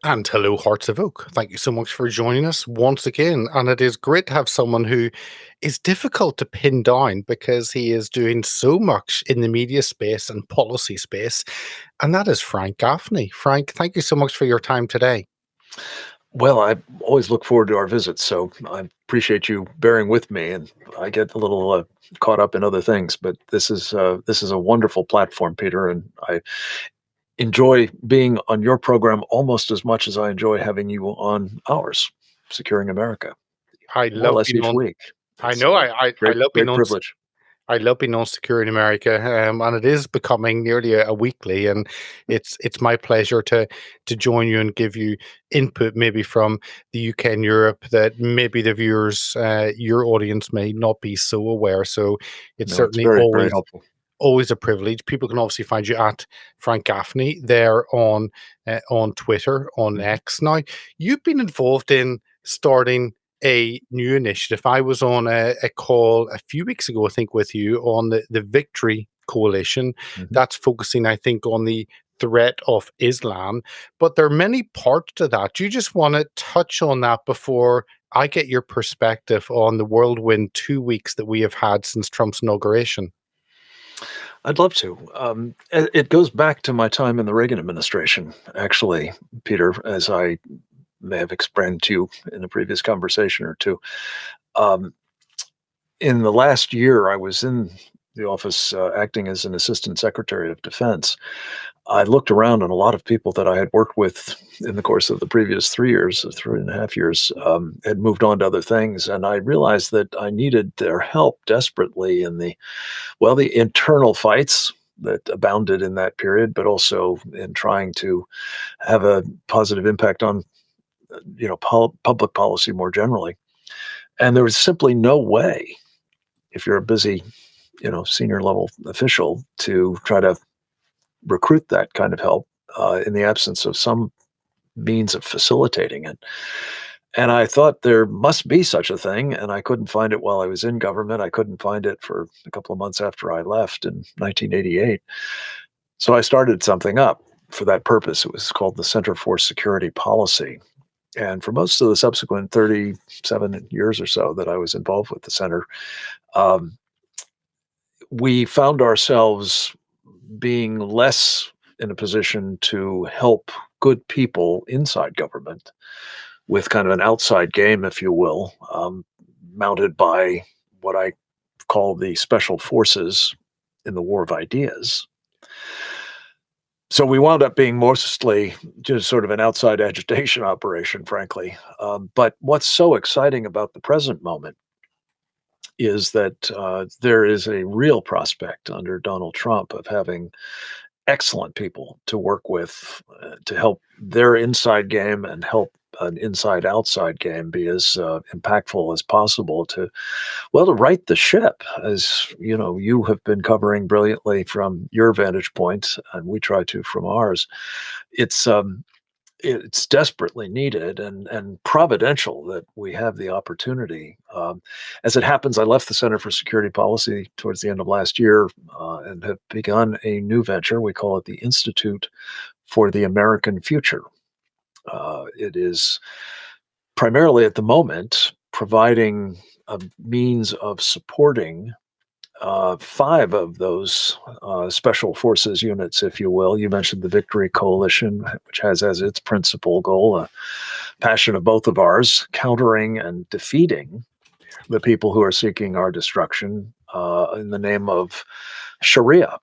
And hello, Hearts of Oak. Thank you so much for joining us once again. And it is great to have someone who is difficult to pin down because he is doing so much in the media space and policy space. And that is Frank Gaffney. Frank, thank you so much for your time today. Well, I always look forward to our visits, so I appreciate you bearing with me. And I get a little caught up in other things, but this is a wonderful platform, Peter, and I enjoy being on your program almost as much as I enjoy having you on ours, Securing America, I more or love less being each on. week. I It's know. a I great love being great on. privilege. I love being on Secure in America, and it is becoming nearly a weekly. And it's my pleasure to join you and give you input, maybe from the UK and Europe, that maybe the viewers, your audience, may not be so aware. So it's No, it's certainly very very always helpful. a privilege. People can obviously find you at Frank Gaffney there on Twitter, on Mhm. X. Now, you've been involved in starting a new initiative. I was on a call a few weeks ago, I think, with you on the Victory Coalition. Mhm. That's focusing, I think, on the threat of Islam. But there are many parts to that. Do you just want to touch on that before I get your perspective on the whirlwind 2 weeks that we have had since Trump's inauguration? I'd love to. It goes back to my time in the Reagan administration, actually, Peter, as I may have explained to you in a previous conversation or two. Um, in the last year, I was in the office acting as an assistant secretary of defense. I looked around, and a lot of people that I had worked with in the course of the previous 3 years, or 3.5 years, had moved on to other things. And I realized that I needed their help desperately in the internal fights that abounded in that period, but also in trying to have a positive impact on, public policy more generally. And there was simply no way, if you're a busy, senior level official, to try to recruit that kind of help in the absence of some means of facilitating it. And I thought there must be such a thing, and I couldn't find it while I was in government. I couldn't find it for a couple of months after I left in 1988. So I started something up for that purpose. It was called the Center for Security Policy. And for most of the subsequent 37 years or so that I was involved with the center, um, we found ourselves being less in a position to help good people inside government with kind of an outside game, if you will, mounted by what I call the special forces in the war of ideas. So we wound up being mostly just sort of an outside agitation operation, frankly. But what's so exciting about the present moment is that there is a real prospect under Donald Trump of having excellent people to work with to help their inside game and help an inside outside game be as impactful as possible to right the ship, as you have been covering brilliantly from your vantage point, and we try to from ours. It's um it's desperately needed and providential that we have the opportunity. As it happens, I left the Center for Security Policy towards the end of last year and have begun a new venture. We call it the Institute for the American Future. It is primarily at the moment providing a means of supporting five of those special forces units, if you will. You mentioned the Victory Coalition, which has as its principal goal a passion of both of ours, countering and defeating the people who are seeking our destruction in the name of Sharia.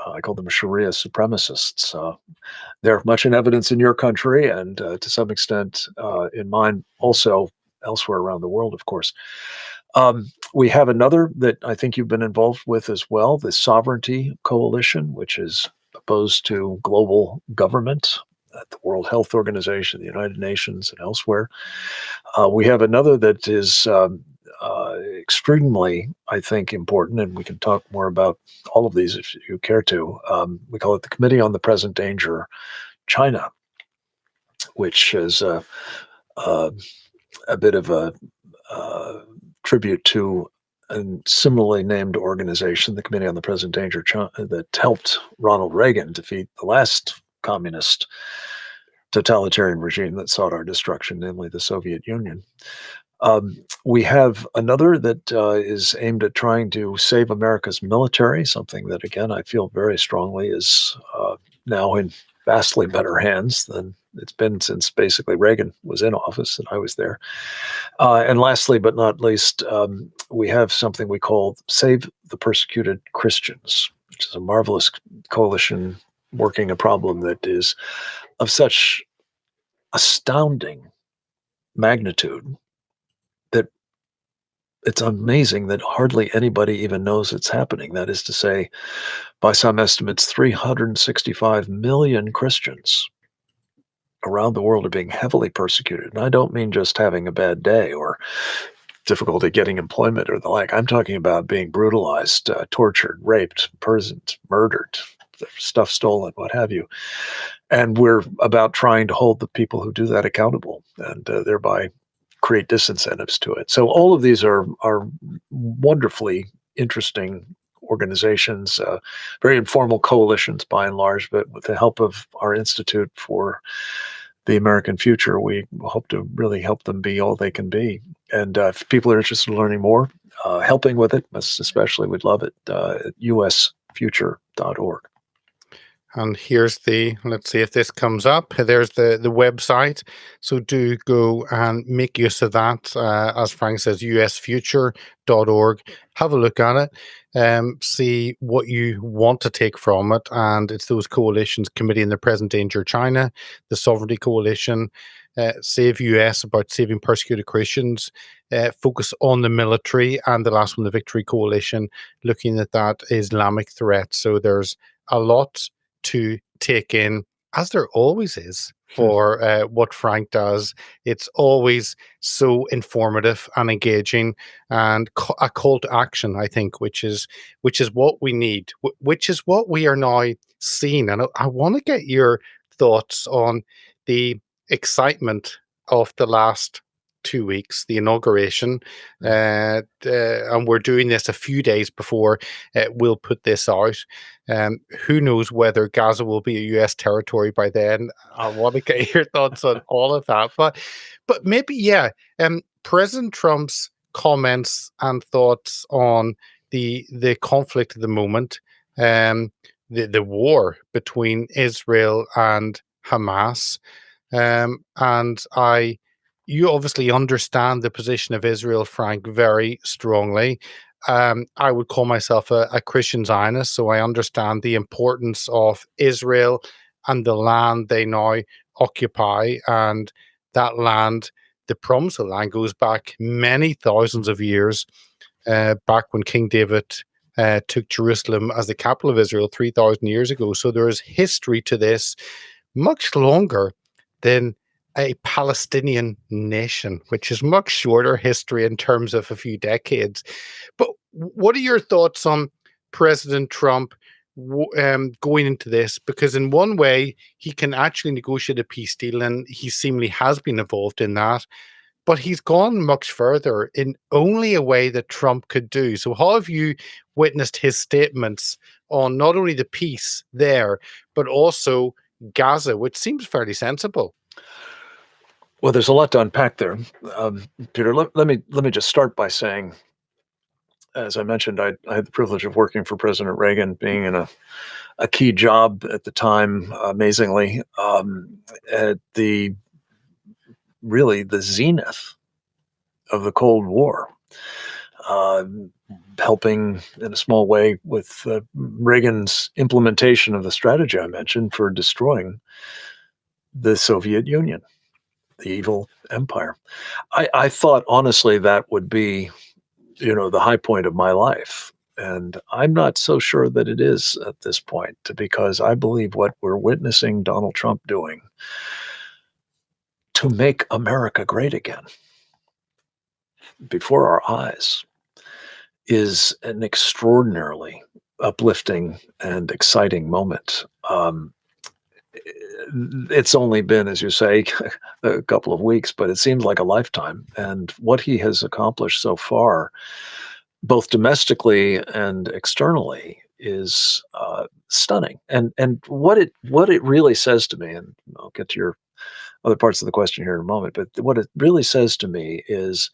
I call them Sharia supremacists. They're much in evidence in your country and to some extent in mine also elsewhere around the world, of course. We have another that I think you've been involved with as well, the Sovereignty Coalition, which is opposed to global government at the World Health Organization, the United Nations, and elsewhere. We have another that is extremely, I think, important, and we can talk more about all of these if you care to. We call it the Committee on the Present Danger China, which is a, a bit of a tribute to a similarly named organization, the Committee on the Present Danger China, that helped Ronald Reagan defeat the last communist totalitarian regime that sought our destruction, namely the Soviet Union. We have another that is aimed at trying to save America's military, something that, again, I feel very strongly is now in vastly better hands than it's been since basically Reagan was in office and I was there. And lastly, but not least, we have something we call Save the Persecuted Christians, which is a marvelous coalition working a problem that is of such astounding magnitude that it's amazing that hardly anybody even knows it's happening. That is to say, by some estimates, 365 million Christians around the world are being heavily persecuted. And I don't mean just having a bad day or difficulty getting employment or the like. I'm talking about being brutalized, tortured, raped, imprisoned, murdered, stuff stolen, what have you. And we're about trying to hold the people who do that accountable and thereby create disincentives to it. So all of these are wonderfully interesting organizations, very informal coalitions by and large, but with the help of our Institute for the American Future, we hope to really help them be all they can be. And if people are interested in learning more, helping with it, especially, we'd love it at usfuture.org. And here's let's see if this comes up. There's the website. So do go and make use of that. As Frank says, usfuture.org. Have a look at it. See what you want to take from it. And it's those coalitions: Committee in the Present Danger China, the Sovereignty Coalition, Save US, about saving persecuted Christians, focus on the military, and the last one, the Victory Coalition, looking at that Islamic threat. So there's a lot to take in, as there always is for what Frank does. It's always so informative and engaging, and a call to action, I think, which is what we need, which is what we are now seeing. And I want to get your thoughts on the excitement of the last 2 weeks, the inauguration, and we're doing this a few days before we'll put this out. Who knows whether Gaza will be a US territory by then? I want to get your thoughts on all of that. But maybe, yeah, President Trump's comments and thoughts on the conflict at the moment, the war between Israel and Hamas. And you obviously understand the position of Israel, Frank, very strongly. I would call myself a Christian Zionist, so I understand the importance of Israel and the land they now occupy. And that land, the promised land, goes back many thousands of years, back when King David took Jerusalem as the capital of Israel 3,000 years ago. So there is history to this, much longer than a Palestinian nation, which is much shorter history in terms of a few decades. But what are your thoughts on President Trump going into this? Because in one way, he can actually negotiate a peace deal, and he seemingly has been involved in that. But he's gone much further in only a way that Trump could do. So how have you witnessed his statements on not only the peace there, but also Gaza, which seems fairly sensible? Well, there's a lot to unpack there, Peter. Let me just start by saying, as I mentioned, I had the privilege of working for President Reagan, being in a key job at the time, amazingly, at the really the zenith of the Cold War, helping in a small way with Reagan's implementation of the strategy I mentioned for destroying the Soviet Union, the evil empire. I thought honestly that would be, the high point of my life. And I'm not so sure that it is at this point, because I believe what we're witnessing Donald Trump doing to make America great again before our eyes is an extraordinarily uplifting and exciting moment. It's only been, as you say, a couple of weeks, but it seems like a lifetime. And what he has accomplished so far, both domestically and externally, is stunning. And what it really says to me, and I'll get to your other parts of the question here in a moment. But what it really says to me is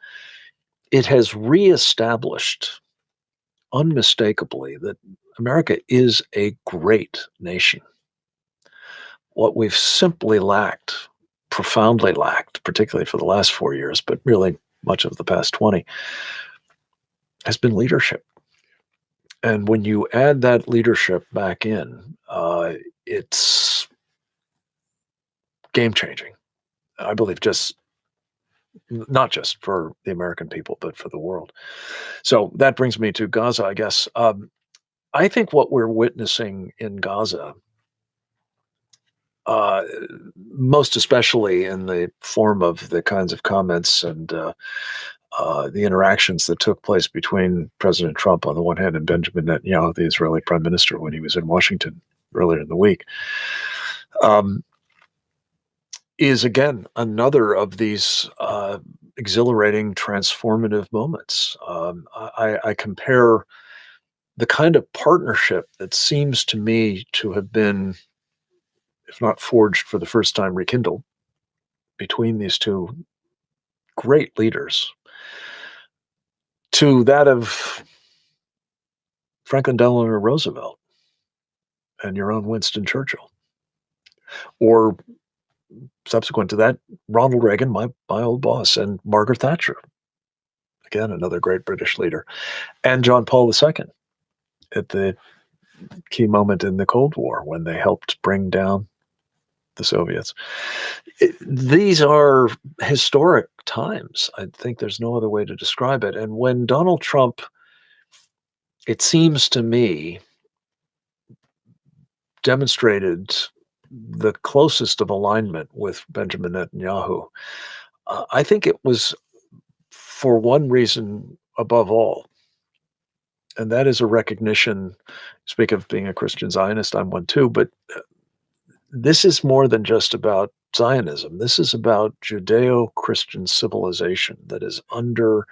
it has reestablished unmistakably that America is a great nation. What we've simply lacked, profoundly lacked, particularly for the last 4 years, but really much of the past 20, has been leadership. And when you add that leadership back in, it's game changing. I believe just not just for the American people, but for the world. So that brings me to Gaza, I guess. I think what we're witnessing in Gaza, uh, most especially in the form of the kinds of comments and the interactions that took place between President Trump on the one hand and Benjamin Netanyahu, the Israeli prime minister, when he was in Washington earlier in the week, um, is again another of these exhilarating, transformative moments. I compare the kind of partnership that seems to me to have been, if not forged for the first time, rekindled between these two great leaders to that of Franklin Delano Roosevelt and your own Winston Churchill, or subsequent to that, Ronald Reagan, my old boss, and Margaret Thatcher, again, another great British leader, and John Paul II at the key moment in the Cold War when they helped bring down the Soviets. These are historic times. I think there's no other way to describe it. And when Donald Trump, it seems to me, demonstrated the closest of alignment with Benjamin Netanyahu, I think it was for one reason above all, and that is a recognition. Speak of being a Christian Zionist, I'm one too, but this is more than just about Zionism. This is about Judeo Christian civilization that is under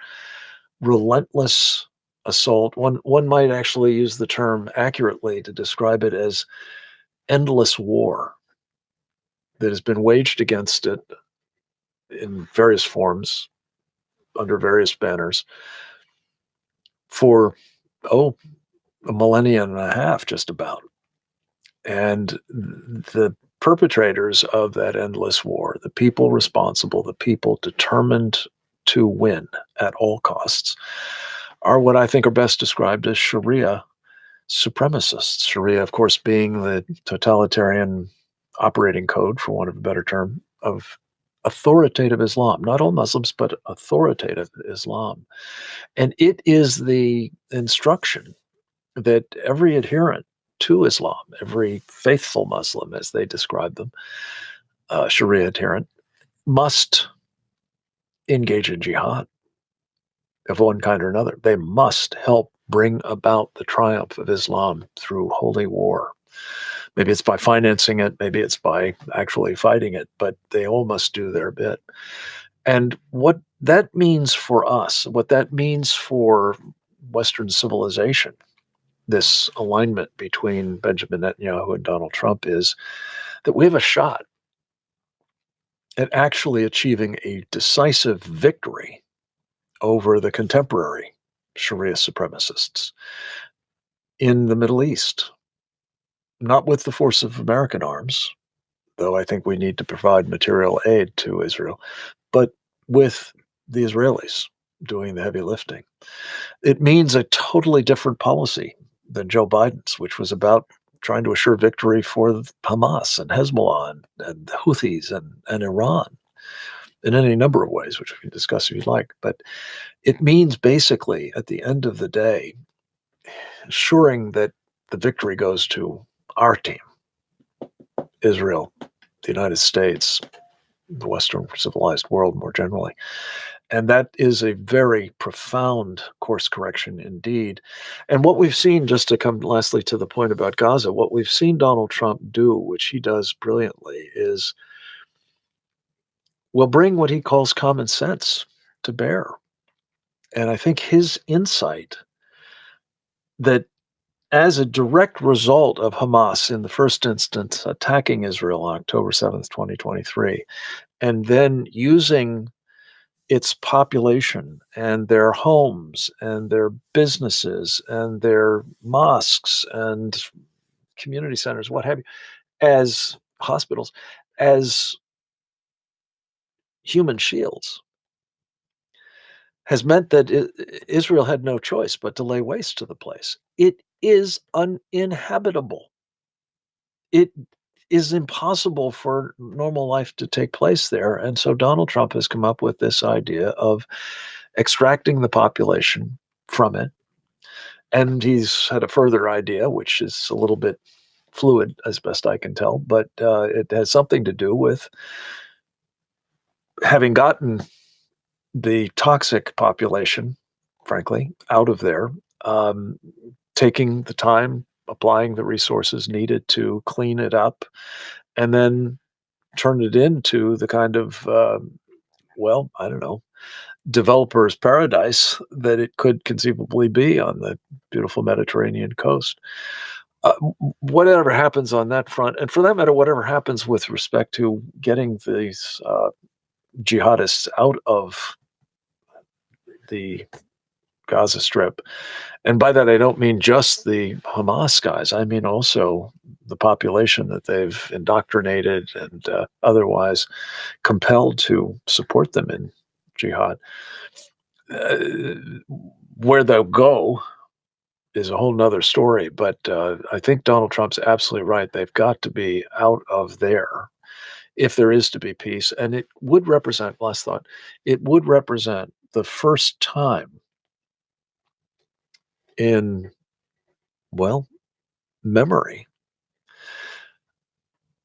relentless assault. One might actually use the term accurately to describe it as endless war that has been waged against it in various forms, under various banners, for, oh, a millennia and a half, just about. And the perpetrators of that endless war, the people responsible, the people determined to win at all costs, are what I think are best described as Sharia supremacists. Sharia, of course, being the totalitarian operating code, for want of a better term, of authoritative Islam, not all Muslims, but authoritative Islam. And it is the instruction that every adherent to Islam, every faithful Muslim, as they describe them, Sharia adherent, must engage in jihad of one kind or another. They must help bring about the triumph of Islam through holy war. Maybe it's by financing it, maybe it's by actually fighting it, but they all must do their bit. And what that means for us, what that means for Western civilization, this alignment between Benjamin Netanyahu and Donald Trump, is that we have a shot at actually achieving a decisive victory over the contemporary Sharia supremacists in the Middle East. Not with the force of American arms, though I think we need to provide material aid to Israel, but with the Israelis doing the heavy lifting. It means a totally different policy than Joe Biden's, which was about trying to assure victory for Hamas and Hezbollah and the Houthis and Iran in any number of ways, which we can discuss if you'd like. But it means basically, at the end of the day, ensuring that the victory goes to our team, Israel, the United States, the Western civilized world more generally. And that is a very profound course correction indeed. And what we've seen, just to come lastly to the point about Gaza, what we've seen Donald Trump do, which he does brilliantly, is will bring what he calls common sense to bear. And I think his insight that as a direct result of Hamas in the first instance attacking Israel on October 7th, 2023, and then using its population and their homes and their businesses and their mosques and community centers, what have you, as hospitals, as human shields, has meant that Israel had no choice but to lay waste to the place. It is uninhabitable. It is impossible for normal life to take place there. And so Donald Trump has come up with this idea of extracting the population from it. And he's had a further idea, which is a little bit fluid as best I can tell, but it has something to do with having gotten the toxic population, frankly, out of there, um, taking the time, applying the resources needed to clean it up, and then turn it into the kind of, well, I don't know, developer's paradise that it could conceivably be on the beautiful Mediterranean coast. Whatever happens on that front, and for that matter, whatever happens with respect to getting these jihadists out of the Gaza Strip. And by that, I don't mean just the Hamas guys. I mean also the population that they've indoctrinated and otherwise compelled to support them in jihad. Uh, where they'll go is a whole nother story. But I think Donald Trump's absolutely right. They've got to be out of there if there is to be peace. And it would represent, last thought, it would represent the first time in, well, memory,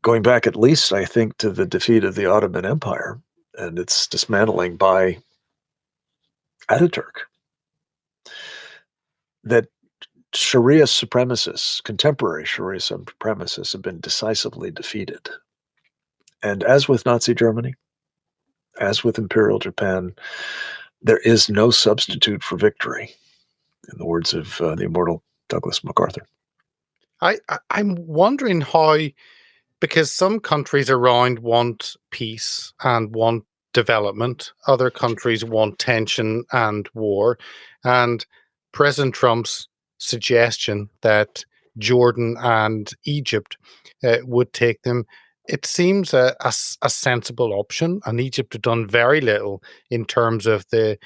going back at least, I think, to the defeat of the Ottoman Empire and its dismantling by Ataturk, that Sharia supremacists, contemporary Sharia supremacists, have been decisively defeated. And as with Nazi Germany, as with Imperial Japan, there is no substitute for victory, in the words of the immortal Douglas MacArthur. I'm wondering how, because some countries around want peace and want development, other countries want tension and war, and President Trump's suggestion that Jordan and Egypt would take them, it seems a sensible option. And Egypt have done very little in terms of the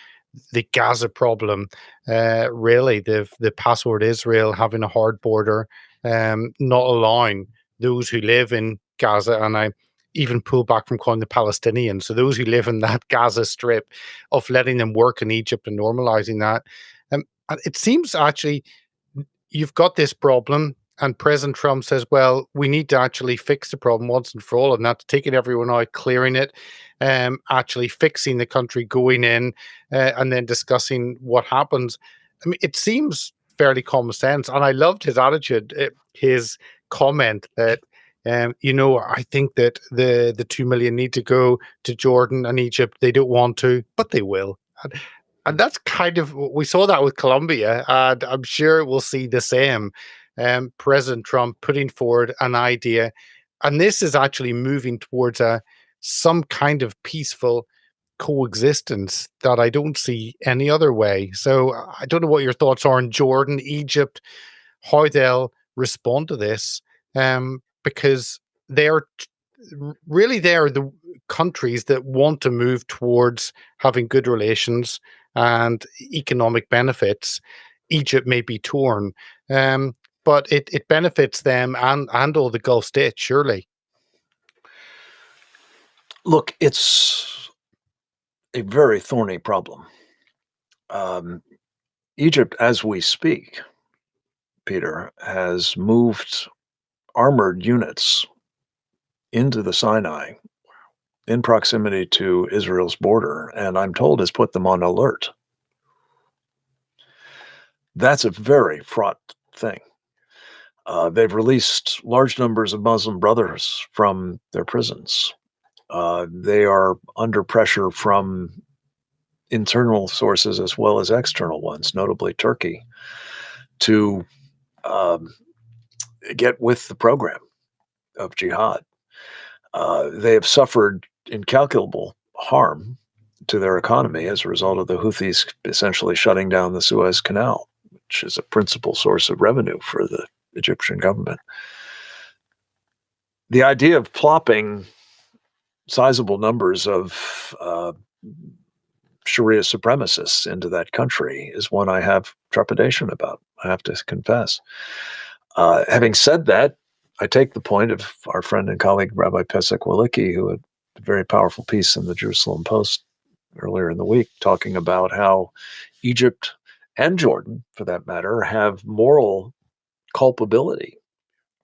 Gaza problem. Really, the password Israel having a hard border, not allowing those who live in Gaza, and I even pull back from calling the Palestinians, so those who live in that Gaza Strip, of letting them work in Egypt and normalizing that. And it seems actually you've got this problem, and President Trump says, well, we need to actually fix the problem once and for all, and that's taking everyone out, clearing it, actually fixing the country, going in, and then discussing what happens. I mean, it seems fairly common sense, and I loved his attitude, his comment that, I think that the 2 million need to go to Jordan and Egypt. They don't want to, but they will. And that's kind of, we saw that with Colombia, and I'm sure we'll see the same. President Trump putting forward an idea, and this is actually moving towards some kind of peaceful coexistence that I don't see any other way. So I don't know what your thoughts are on Jordan, Egypt, how they'll respond to this, because they're really they're the countries that want to move towards having good relations and economic benefits. Egypt may be torn, but it benefits them and all the Gulf states, surely. Look, it's a very thorny problem. Um, Egypt, as we speak, Peter, has moved armored units into the Sinai in proximity to Israel's border, and I'm told has put them on alert. That's a very fraught thing. They've released large numbers of Muslim brothers from their prisons. They are under pressure from internal sources as well as external ones, notably Turkey, to um, get with the program of jihad. They have suffered incalculable harm to their economy as a result of the Houthis essentially shutting down the Suez Canal, which is a principal source of revenue for the Egyptian government. The idea of plopping sizable numbers of Sharia supremacists into that country is one I have trepidation about, I have to confess. Having said that, I take the point of our friend and colleague Rabbi Pesach Walicki, who had a very powerful piece in the Jerusalem Post earlier in the week, talking about how Egypt and Jordan, for that matter, have moral culpability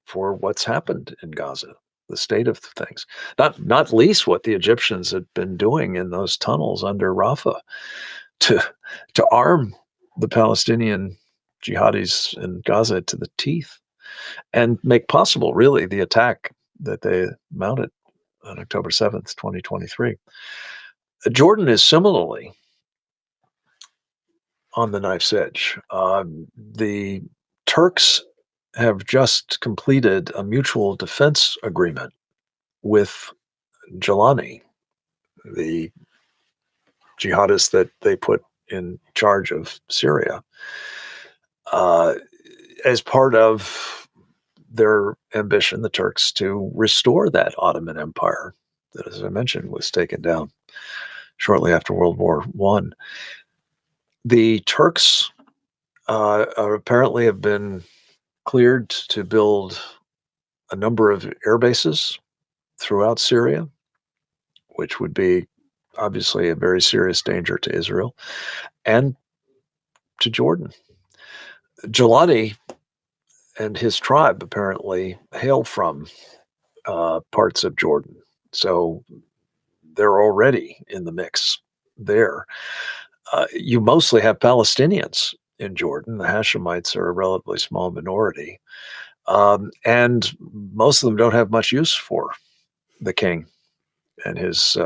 for what's happened in Gaza, the state of things. Not least what the Egyptians had been doing in those tunnels under Rafah to to arm the Palestinian jihadis in Gaza to the teeth and make possible really the attack that they mounted on October 7th, 2023. Jordan is similarly on the knife's edge. The Turks have just completed a mutual defense agreement with Jelani, the jihadist that they put in charge of Syria, uh, as part of their ambition, the Turks, to restore that Ottoman Empire that, as I mentioned, was taken down shortly after World War One. The Turks apparently have been cleared to build a number of air bases throughout Syria, which would be obviously a very serious danger to Israel and to Jordan. Jelani and his tribe apparently hail from parts of Jordan. So they're already in the mix there. You mostly have Palestinians in Jordan. The Hashemites are a relatively small minority. And most of them don't have much use for the king and his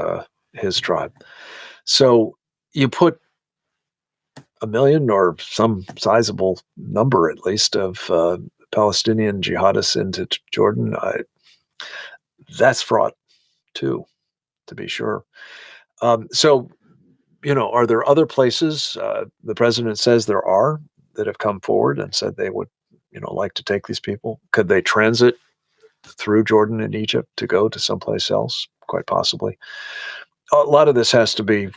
tribe. So you put a million or some sizable number, at least, of Palestinian jihadists into Jordan. That's fraught too, to be sure. So, are there other places? The president says there are that have come forward and said they would, like to take these people. Could they transit through Jordan and Egypt to go to someplace else? Quite possibly. A lot of this has to be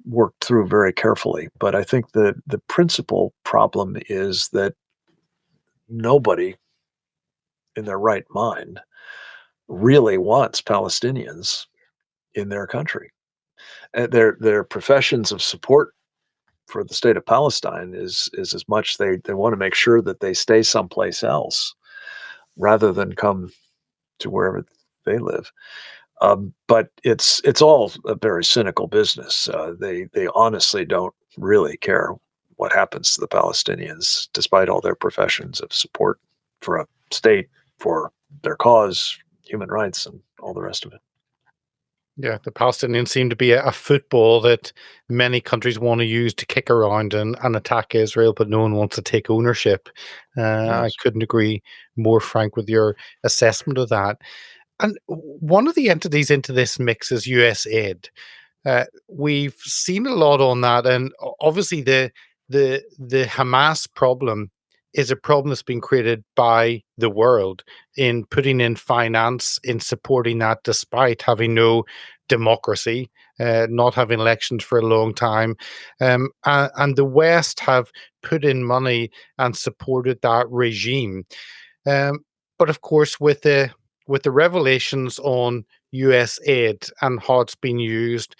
worked through very carefully, but I think the principal problem is that nobody in their right mind really wants Palestinians in their country. Their professions of support for the state of Palestine is as much they want to make sure that they stay someplace else rather than come to wherever they live. But it's all a very cynical business. They honestly don't really care what happens to the Palestinians, despite all their professions of support for a state, for their cause, human rights, and all the rest of it. Yeah, the Palestinians seem to be a football that many countries want to use to kick around and attack Israel, but no one wants to take ownership. I Yes. couldn't agree more, Frank, with your assessment of that. And one of the entities into this mix is USAID. We've seen a lot on that, and obviously the Hamas problem is a problem that's been created by the world in putting in finance in supporting that, despite having no democracy, not having elections for a long time, and the West have put in money and supported that regime. Um, but of course, with the revelations on US aid and how it's been used,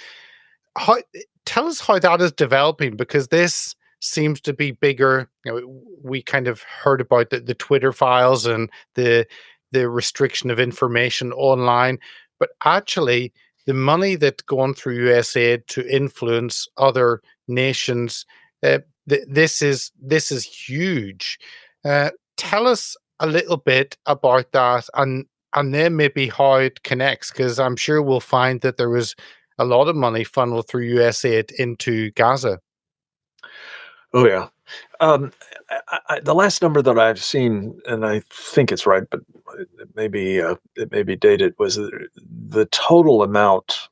how tell us how that is developing, because this seems to be bigger. We kind of heard about the Twitter files and the restriction of information online, but actually the money that's gone through USAID to influence other nations, this is huge. Tell us a little bit about that, and then maybe how it connects, because I'm sure we'll find that there was a lot of money funneled through USAID into Gaza. Oh yeah. Um, the last number that I've seen, and I think it's right, but it may be dated, was the total amount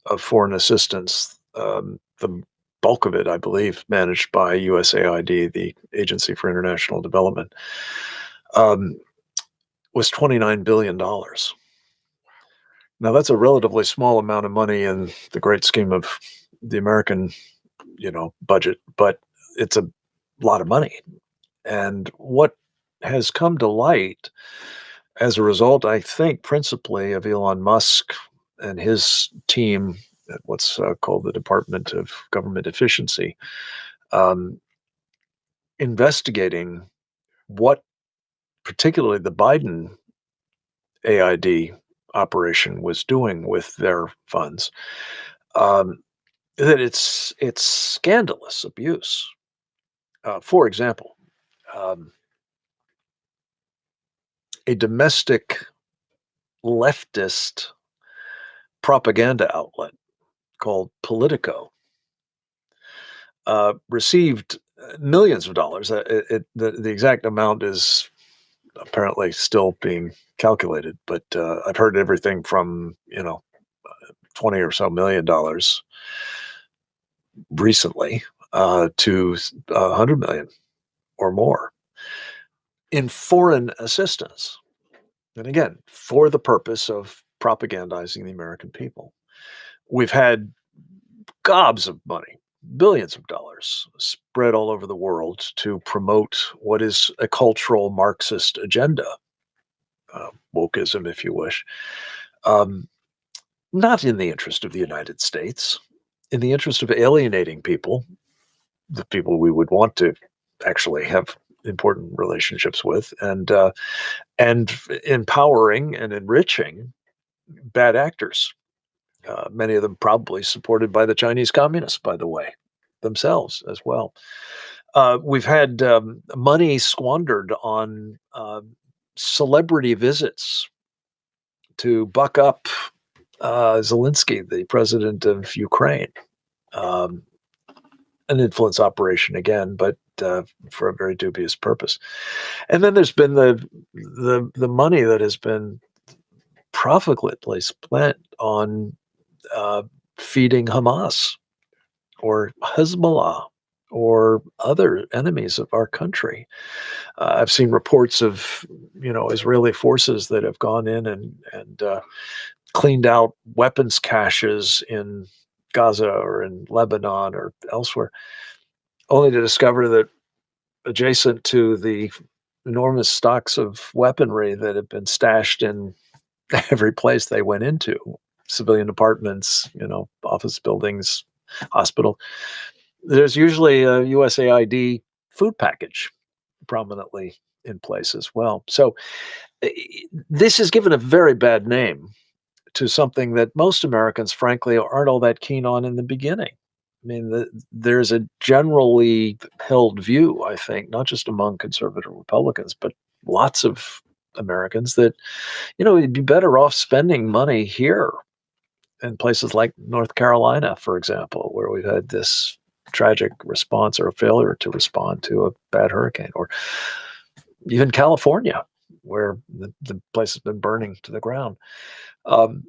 of foreign assistance, the bulk of it, I believe, managed by USAID, the Agency for International Development, um, was $29 billion. Now, that's a relatively small amount of money in the great scheme of the American, budget, but it's a lot of money. And what has come to light as a result, I think, principally of Elon Musk and his team at what's called the Department of Government Efficiency, um, investigating what particularly the Biden AID operation was doing with their funds, um, that it's scandalous abuse. For example, um, a domestic leftist propaganda outlet called Politico received millions of dollars. The exact amount is apparently still being calculated, but I've heard everything from 20 or so $1 million recently to 100 million or more in foreign assistance. And again, for the purpose of propagandizing the American people. We've had gobs of money, billions of dollars spread all over the world to promote what is a cultural Marxist agenda, wokeism, if you wish, um, not in the interest of the United States, in the interest of alienating people, the people we would want to actually have important relationships with, and empowering and enriching bad actors. Many of them probably supported by the Chinese communists, by the way, themselves as well. We've had money squandered on celebrity visits to buck up Zelensky, the president of Ukraine. Um, an influence operation again, but for a very dubious purpose. And then there's been the money that has been profitably spent on uh, feeding Hamas or Hezbollah or other enemies of our country. I've seen reports of Israeli forces that have gone in and cleaned out weapons caches in Gaza or in Lebanon or elsewhere, only to discover that adjacent to the enormous stocks of weaponry that have been stashed in every place they went into, civilian apartments, office buildings, hospital, there's usually a USAID food package prominently in place as well. So this has given a very bad name to something that most Americans, frankly, aren't all that keen on in the beginning. I mean, there's a generally held view, I think, not just among conservative Republicans, but lots of Americans that, you'd be better off spending money here in places like North Carolina, for example, where we've had this tragic response or a failure to respond to a bad hurricane, or even California, where the place has been burning to the ground. Um,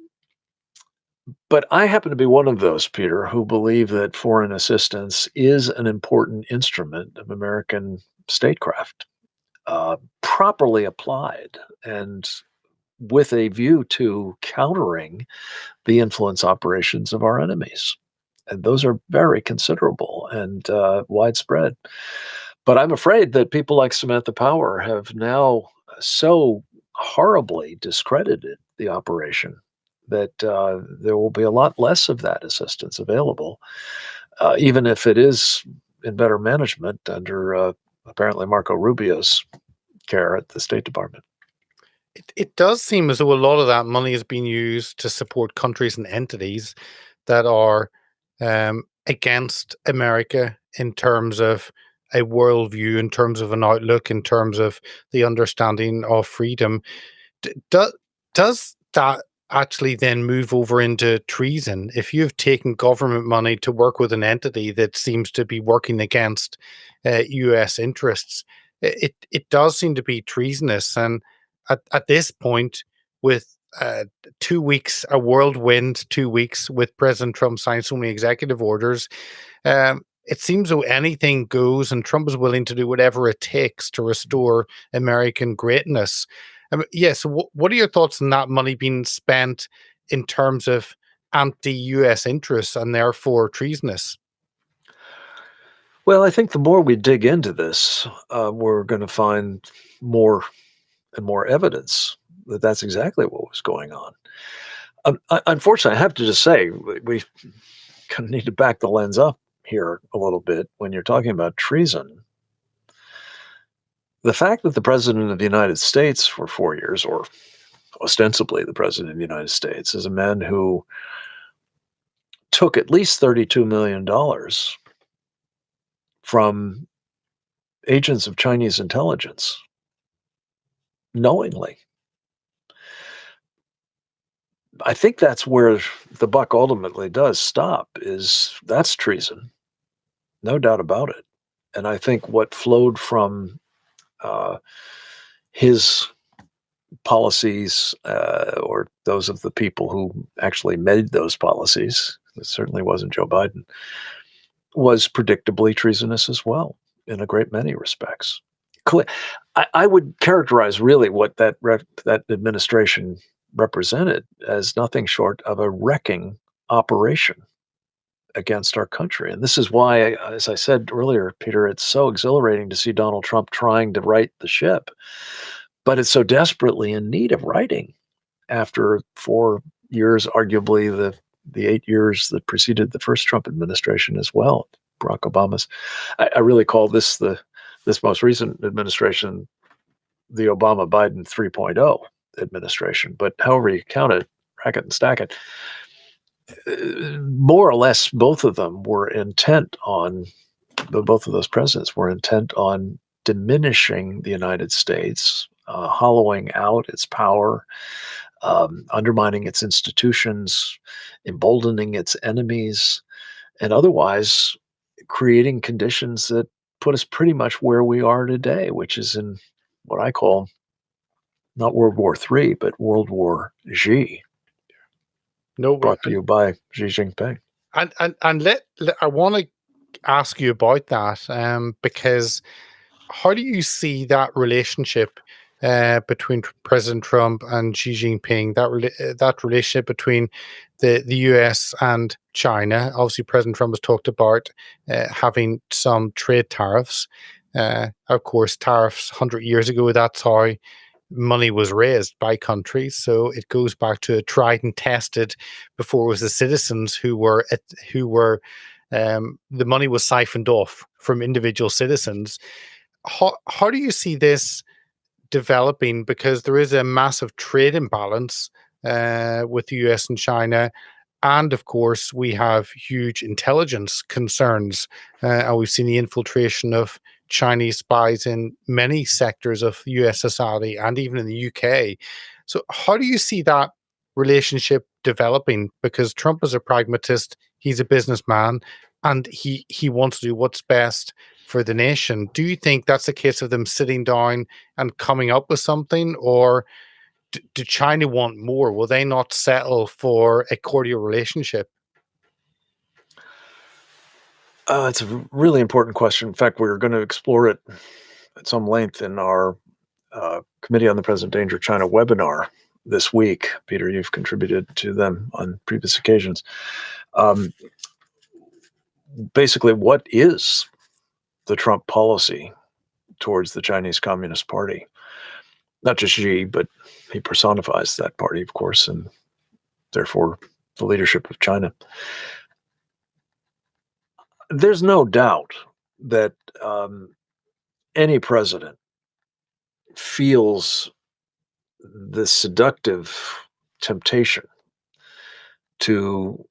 but I happen to be one of those, Peter, who believe that foreign assistance is an important instrument of American statecraft, properly applied and with a view to countering the influence operations of our enemies. And those are very considerable and widespread. But I'm afraid that people like Samantha Power have now so horribly discredited the operation that there will be a lot less of that assistance available, even if it is in better management under apparently Marco Rubio's care at the State Department. It does seem as though a lot of that money is being used to support countries and entities that are against America in terms of a worldview, in terms of an outlook, in terms of the understanding of freedom. D- do, does that actually then move over into treason? If you've taken government money to work with an entity that seems to be working against US interests, it does seem to be treasonous. And at this point, with 2 weeks, a whirlwind 2 weeks with President Trump signing so many executive orders, it seems though anything goes, and Trump is willing to do whatever it takes to restore American greatness. Yeah, so what are your thoughts on that money being spent in terms of anti-US interests and therefore treasonous? Well, I think the more we dig into this, we're going to find more and more evidence that that's exactly what was going on. Unfortunately, I have to just say, we kind of need to back the lens up here a little bit when you're talking about treason. The fact that the president of the United States for 4 years, or ostensibly the president of the United States, is a man who took at least $32 million from agents of Chinese intelligence knowingly. I think that's where the buck ultimately does stop, is that's treason, no doubt about it. And I think what flowed from uh, his policies, or those of the people who actually made those policies, it certainly wasn't Joe Biden, was predictably treasonous as well in a great many respects. I would characterize really what that administration represented as nothing short of a wrecking operation against our country. And this is why, as I said earlier, Peter, it's so exhilarating to see Donald Trump trying to right the ship, but it's so desperately in need of righting after 4 years, arguably the 8 years that preceded the first Trump administration as well, Barack Obama's. I really call this most recent administration the Obama Biden 3.0 administration. But however you count it, rack it and stack it, more or less, both of them were intent on, both of those presidents were intent on diminishing the United States, hollowing out its power, undermining its institutions, emboldening its enemies, and otherwise creating conditions that put us pretty much where we are today, which is in what I call not World War III, but World War Xi, No, brought to you by Xi Jinping. and I want to ask you about that, because how do you see that relationship between President Trump and Xi Jinping? That relationship between the US and China. Obviously, President Trump has talked about having some trade tariffs. Of course, tariffs 100 years ago. That's how money was raised by countries. So it goes back to tried and tested before it was the citizens who were the money was siphoned off from individual citizens. How do you see this developing? Because there is a massive trade imbalance with the US and China. And of course, we have huge intelligence concerns. And we've seen the infiltration of Chinese spies in many sectors of US society and even in the UK. So, how do you see that relationship developing? Because Trump is a pragmatist, he's a businessman, and he wants to do what's best for the nation. Do you think that's a case of them sitting down and coming up with something, or do China want more? Will they not settle for a cordial relationship? It's a really important question. In fact, we're going to explore it at some length in our Committee on the Present Danger China webinar this week. Peter, you've contributed to them on previous occasions. Um, Basically, what is the Trump policy towards the Chinese Communist Party? Not just Xi, but he personifies that party, of course, and therefore the leadership of China. There's no doubt that any president feels the seductive temptation to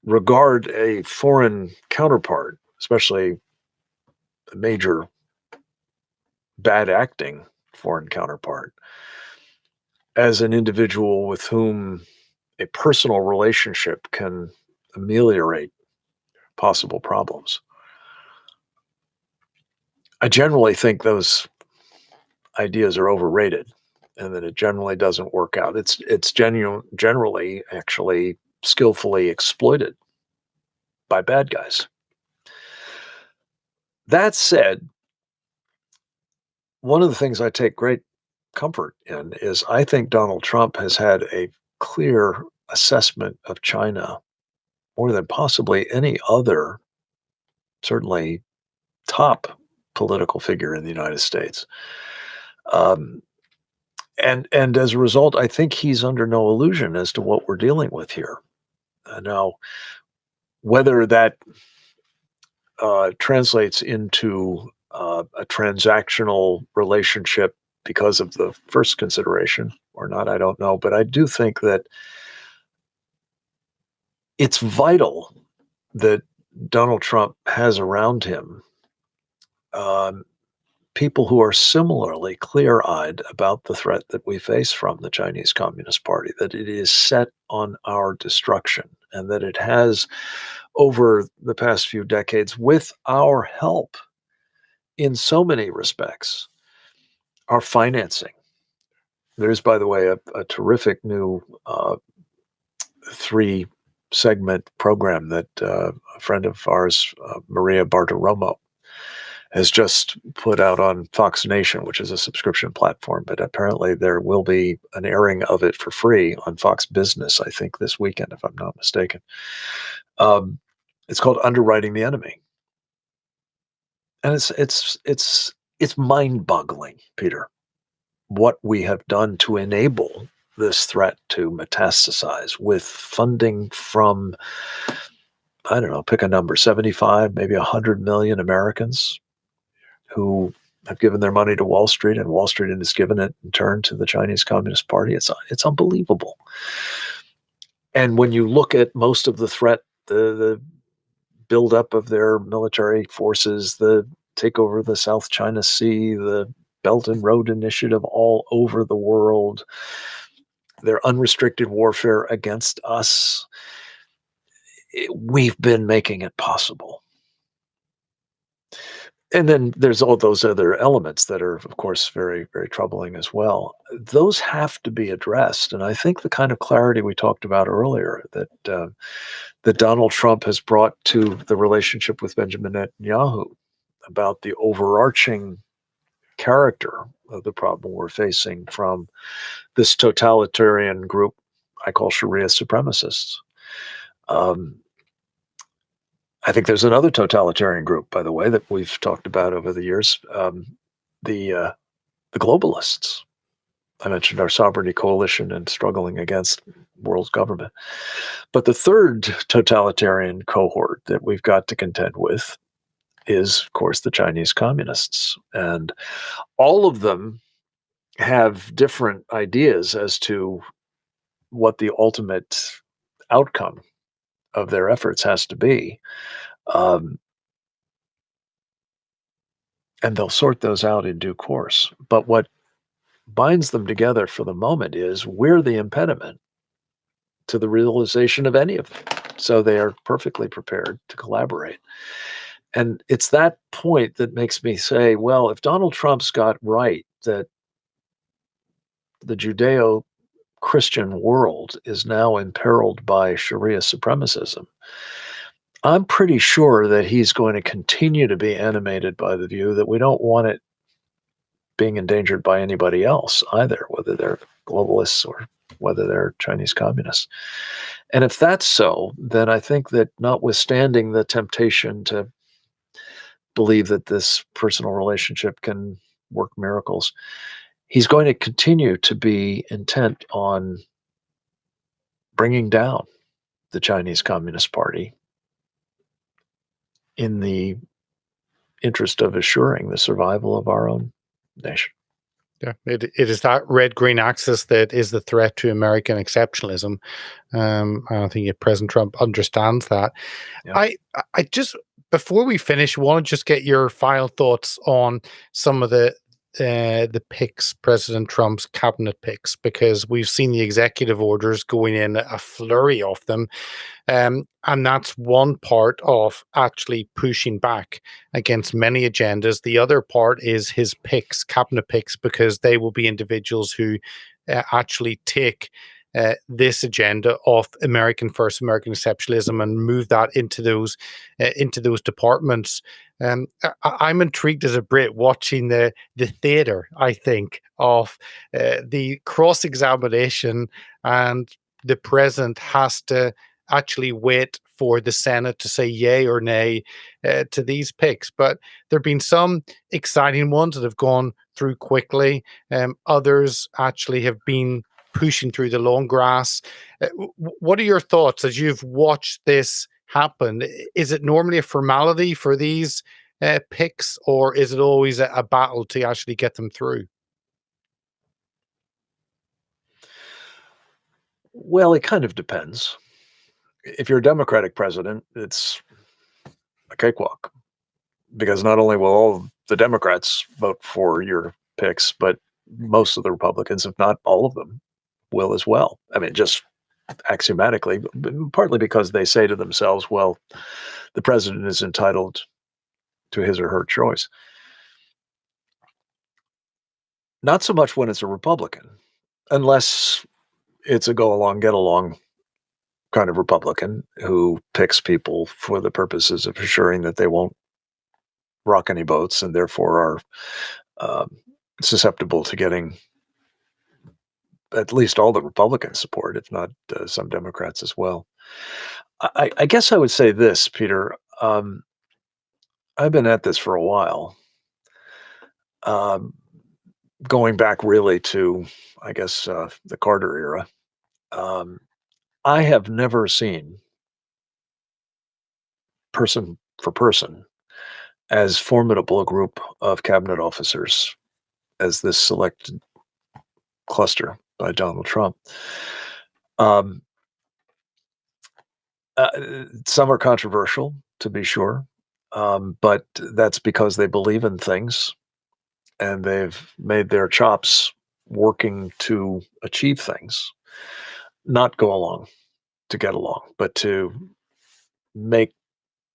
regard a foreign counterpart, especially a major bad acting foreign counterpart, as an individual with whom a personal relationship can ameliorate possible problems. I generally think those ideas are overrated and that it generally doesn't work out. It's generally actually skillfully exploited by bad guys. That said, one of the things I take great comfort in is I think Donald Trump has had a clear assessment of China more than possibly any other, certainly top political figure in the United States. Um, and as a result, I think he's under no illusion as to what we're dealing with here. Now, whether that translates into a transactional relationship because of the first consideration or not, I don't know. But I do think that it's vital that Donald Trump has around him um, people who are similarly clear eyed about the threat that we face from the Chinese Communist Party, that it is set on our destruction, and that it has, over the past few decades, with our help in so many respects, our financing. There's, by the way, a terrific new 3 segment program that a friend of ours, Maria Bartiromo, has just put out on Fox Nation, which is a subscription platform. But apparently there will be an airing of it for free on Fox Business, I think, this weekend, if I'm not mistaken. It's called Underwriting the Enemy. And it's mind-boggling, Peter, what we have done to enable this threat to metastasize with funding from, I don't know, pick a number, 75, maybe 100 million Americans who have given their money to Wall Street, and Wall Street has given it in turn to the Chinese Communist Party. It's unbelievable. And when you look at most of the threat, the buildup of their military forces, the takeover of the South China Sea, the Belt and Road Initiative all over the world, their unrestricted warfare against us, we've been making it possible. And then there's all those other elements that are, of course, very, very troubling as well. Those have to be addressed. And I think the kind of clarity we talked about earlier that Donald Trump has brought to the relationship with Benjamin Netanyahu about the overarching character of the problem we're facing from this totalitarian group I call Sharia supremacists. Um, I think there's another totalitarian group, by the way, that we've talked about over the years, the globalists. I mentioned our sovereignty coalition and struggling against world government. But the third totalitarian cohort that we've got to contend with is, of course, the Chinese communists. And all of them have different ideas as to what the ultimate outcome of their efforts has to be. Um, and they'll sort those out in due course. But what binds them together for the moment is we're the impediment to the realization of any of them. So they are perfectly prepared to collaborate. And it's that point that makes me say, well, if Donald Trump's got right that the Judeo Christian world is now imperiled by Sharia supremacism, I'm pretty sure that he's going to continue to be animated by the view that we don't want it being endangered by anybody else either, whether they're globalists or whether they're Chinese communists. And if that's so, then I think that notwithstanding the temptation to believe that this personal relationship can work miracles, he's going to continue to be intent on bringing down the Chinese Communist Party in the interest of assuring the survival of our own nation. Yeah, it is that red-green axis that is the threat to American exceptionalism. I don't think President Trump understands that. Yeah. I just, before we finish, want to just get your final thoughts on some of the the picks, President Trump's cabinet picks, because we've seen the executive orders going in, a flurry of them. And that's one part of actually pushing back against many agendas. The other part is his picks, cabinet picks, because they will be individuals who actually take this agenda of American first, American exceptionalism, and move that into those departments. I'm intrigued as a Brit watching the theatre. I think of the cross examination, and the president has to actually wait for the Senate to say yay or nay to these picks. But there have been some exciting ones that have gone through quickly. Others actually have been pushing through the long grass. What are your thoughts as you've watched this happen? Is it normally a formality for these picks, or is it always a battle to actually get them through? Well, it kind of depends. If you're a Democratic president, it's a cakewalk because not only will all the Democrats vote for your picks, but most of the Republicans, if not all of them, will as well. I mean, just axiomatically, partly because they say to themselves, well, the president is entitled to his or her choice. Not so much when it's a Republican, unless it's a go along, get along kind of Republican who picks people for the purposes of assuring that they won't rock any boats and therefore are um, susceptible to getting at least all the Republican support, if not some Democrats as well. I guess I would say this, Peter. I've been at this for a while, um, going back really to, I guess, the Carter era. Um, I have never seen person for person as formidable a group of cabinet officers as this selected cluster by Donald Trump. Um, uh, some are controversial, to be sure, but that's because they believe in things and they've made their chops working to achieve things, not go along to get along, but to make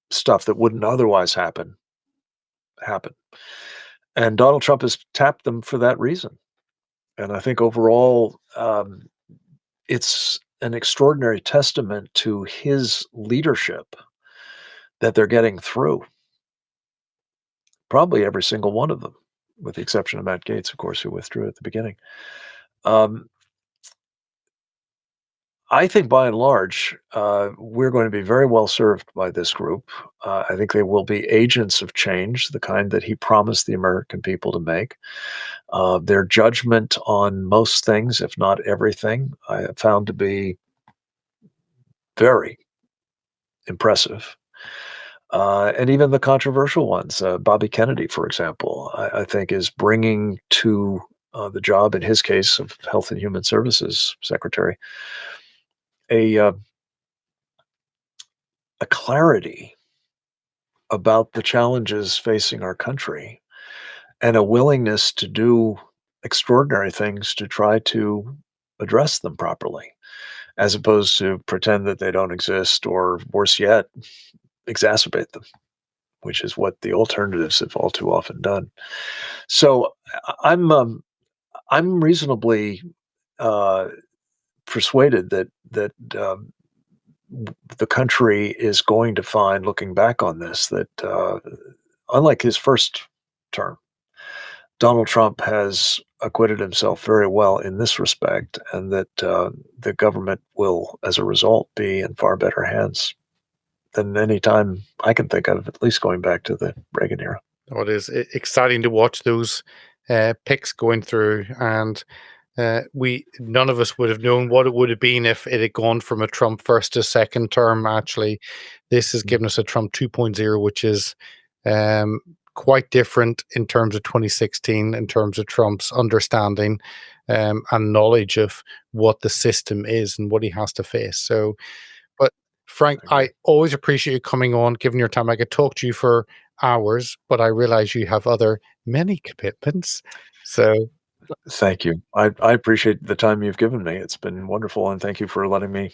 stuff that wouldn't otherwise happen. And Donald Trump has tapped them for that reason. And I think overall, it's an extraordinary testament to his leadership that they're getting through. Probably every single one of them, with the exception of Matt Gaetz, of course, who withdrew at the beginning. Um, I think by and large, we're going to be very well served by this group. I think they will be agents of change, the kind that he promised the American people to make. Their judgment on most things, if not everything, I have found to be very impressive. And even the controversial ones, Bobby Kennedy, for example, I think is bringing to the job, in his case, of Health and Human Services Secretary, a uh, a clarity about the challenges facing our country and a willingness to do extraordinary things to try to address them properly, as opposed to pretend that they don't exist or, worse yet, exacerbate them, which is what the alternatives have all too often done. So I'm reasonably uh, persuaded that the country is going to find, looking back on this, that unlike his first term, Donald Trump has acquitted himself very well in this respect, and that the government will, as a result, be in far better hands than any time I can think of, at least going back to the Reagan era. Oh, it is exciting to watch those picks going through, and we none of us would have known what it would have been if it had gone from a Trump first to second term. Actually, this has Mm. given us a Trump 2.0, which is um, quite different in terms of 2016, in terms of Trump's understanding and knowledge of what the system is and what he has to face. So, but Frank, I agree. I always appreciate you coming on, giving your time. I could talk to you for hours, but I realize you have other many commitments. So Thank you. I appreciate the time you've given me. It's been wonderful, and thank you for letting me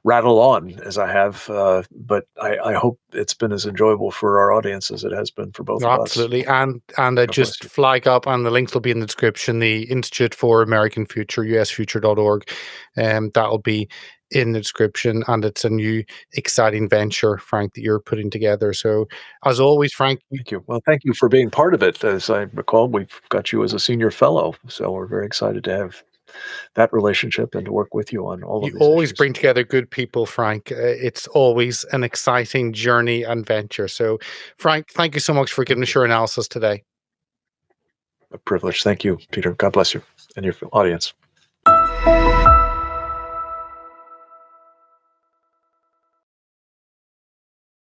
rattle on as I have. But I hope it's been as enjoyable for our audience as it has been for both no, of us. absolutely. And I God bless just you. flag up, and the links will be in the description, the Institute for American Future, usfuture.org. That'll be in the description. And it's a new exciting venture, Frank, that you're putting together. So as always, Frank, Thank you. Well, thank you for being part of it. As I recall, we've got you as a senior fellow, so we're very excited to have that relationship and to work with you on all you of these always issues. bring together good people, Frank. It's always an exciting journey and venture. So, Frank, thank you so much for giving Thank us you. your analysis today. A privilege. Thank you, Peter. God bless you and your audience.